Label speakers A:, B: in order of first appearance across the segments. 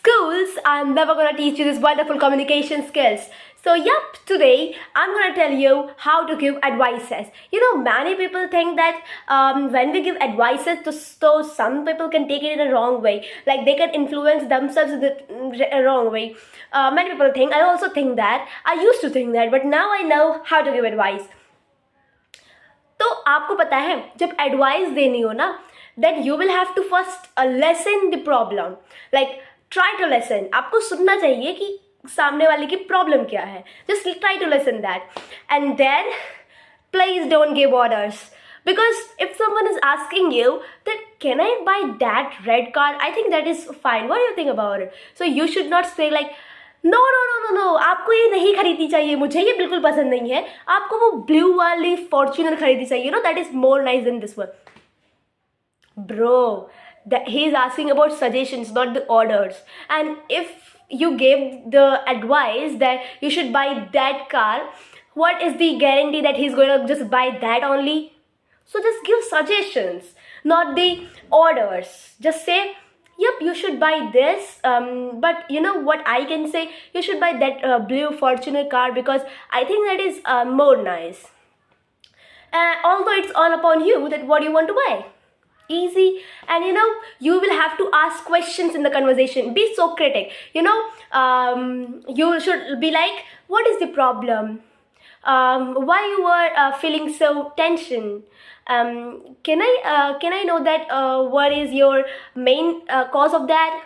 A: schools are never gonna teach you these wonderful communication skills. So yep, today I'm gonna tell you how to give advices. Many people think that when we give advices, so some people can take it in a wrong way, like they can influence themselves in the wrong way. Many people think, I also think that, I used to think that, but now I know how to give advice. तो आपको पता है जब advice देनी हो ना, then you will have to first listen the problem, like try to listen. आपको सुनना चाहिए कि सामने वाले की प्रॉब्लम क्या है. Just try to listen that and then please don't give orders. Because if someone is asking you that can I buy that red car, I think that is fine. What do you think about it? So you should not say like no no no no no, आपको ये नहीं खरीदनी चाहिए, मुझे ये बिल्कुल पसंद नहीं है, आपको वो ब्लू वाली फॉर्च्यूनर खरीदनी चाहिए. That is more nice than this one. Bro, he is asking about suggestions, not the orders. And if you gave the advice that you should buy that car, what is the guarantee that he's going to just buy that only? So just give suggestions, not the orders. Just say, yep, you should buy this, but you know what I can say, you should buy that blue Fortuner car because I think that is more nice. Although it's all upon you that what you want to buy. Easy. And you will have to ask questions in the conversation. Be so critic. You should be like, what is the problem? Why you were feeling so tension? Can I know that what is your main cause of that?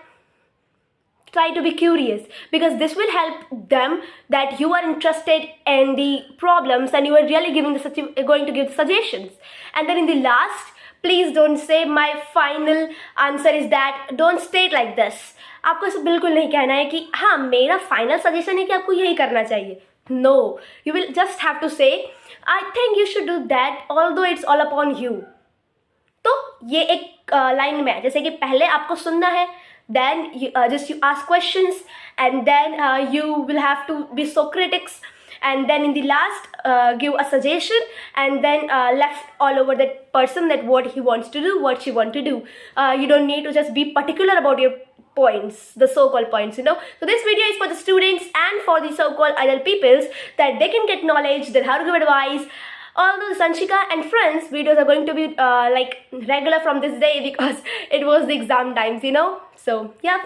A: Try to be curious, because this will help them that you are interested in the problems and you are really going to give suggestions. And then in the last, please don't say my final answer is that. Don't state like this. आपको ऐसा बिल्कुल नहीं कहना है कि हाँ मेरा final suggestion है कि आपको यही करना चाहिए. No, you will just have to say, I think you should do that, although it's all upon you. तो ये एक लाइन में है, जैसे कि पहले आपको सुनना है, then you ask questions, and then you will have to be so critics, and then in the last give a suggestion, and then left all over that person that what he wants to do, what she want to do. You don't need to just be particular about your points, the so-called points. So this video is for the students and for the so-called idle peoples, that they can get knowledge, that how to give advice. Although Sanchika and friends videos are going to be like regular from this day because it was the exam times. So yeah.